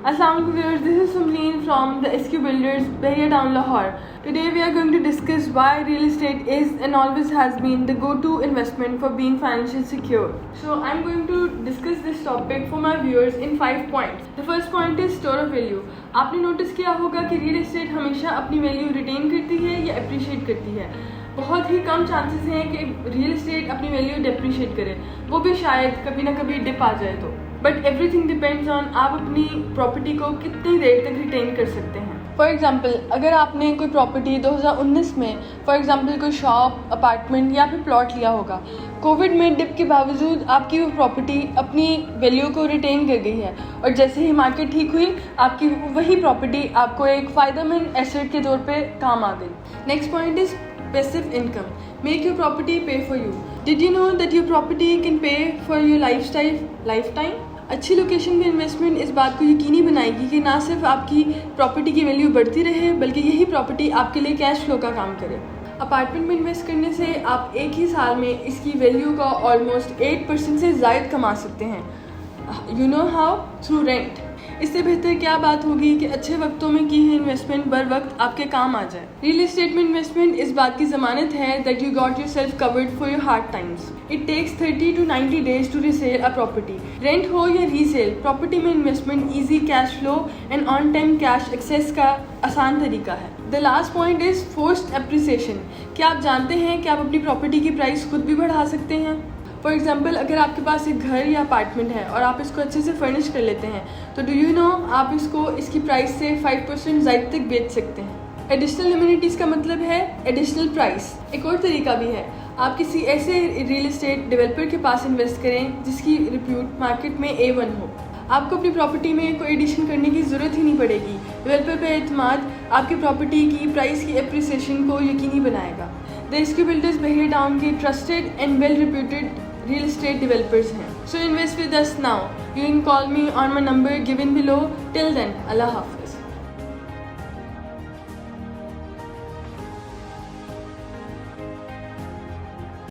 Assalamualaikum viewers, this is Sumleen from the SQ Builders, Bahia Town, Lahore. Today we are going to discuss why real estate is and always has been the go-to investment for being financially secure. So I'm going to discuss this topic for my viewers in 5 points. The first point is store of value. आपने notice किया होगा कि real estate हमेशा अपनी value retain करती है या appreciate करती है. बहुत ही कम चांसेस हैं कि रियल एस्टेट अपनी वैल्यू डिप्रिशिएट करे, वो भी शायद कभी ना कभी डिप आ जाए तो. बट एवरीथिंग डिपेंड्स ऑन आप अपनी प्रॉपर्टी को कितनी देर तक रिटेन कर सकते हैं. फॉर एग्जांपल, अगर आपने कोई प्रॉपर्टी 2019 में फॉर एग्जांपल कोई शॉप, अपार्टमेंट या फिर प्लॉट लिया होगा, कोविड में डिप के बावजूद आपकी वो प्रॉपर्टी अपनी वैल्यू को रिटेन कर गई है और जैसे ही मार्केट ठीक हुई आपकी वही प्रॉपर्टी आपको एक फ़ायदेमंद एसेट के तौर पे काम आ गई. Next point is passive income. Make your property pay for you. Did you know that your property can pay for your lifetime? अच्छी लोकेशन में इन्वेस्टमेंट इस बात को यकीनी बनाएगी कि ना सिर्फ आपकी प्रॉपर्टी की वैल्यू बढ़ती रहे बल्कि यही प्रॉपर्टी आपके लिए कैश फ्लो का काम करे. अपार्टमेंट में इन्वेस्ट करने से आप एक ही साल में इसकी वैल्यू का ऑलमोस्ट 8% से ज़ायद कमा सकते हैं. You know how? Through rent. इससे बेहतर क्या बात होगी कि अच्छे वक्तों में की है इन्वेस्टमेंट बर वक्त आपके काम आ जाए. रियल एस्टेट में इन्वेस्टमेंट इस बात की ज़मानत है that you got yourself covered for your hard times. It takes 30 to 90 days to resell a property. Rent हो या रीसेल, प्रॉपर्टी में investment easy cash flow and on time cash access का आसान तरीका है. The last point is forced appreciation. क्या आप जानते हैं कि आप अपनी प्रॉपर्टी की प्राइस खुद भी बढ़ा सकते हैं? फॉर एग्जाम्पल, अगर आपके पास एक घर या अपार्टमेंट है और आप इसको अच्छे से फर्निश कर लेते हैं तो डू यू नो आप इसको इसकी प्राइस से 5% ज़ायद तक बेच सकते हैं. एडिशनल इम्यूनिटीज़ का मतलब है एडिशनल प्राइस. एक और तरीका भी है, आप किसी ऐसे रियल एस्टेट डेवलपर के पास इन्वेस्ट करें जिसकी रिप्यूट मार्केट में A1 हो. आपको अपनी प्रॉपर्टी में कोई एडिशन करने की ज़रूरत ही नहीं पड़ेगी. डेवलपर पर एतमाद आपकी प्रॉपर्टी की प्राइस की एप्रिसिएशन को यकीनी बनाएगा. द SQ बिल्डर्स बहिया टाउन के trusted and well reputed real estate developers हैं. So invest with us now. You can call me on my number given below. Till then, Allah Hafiz.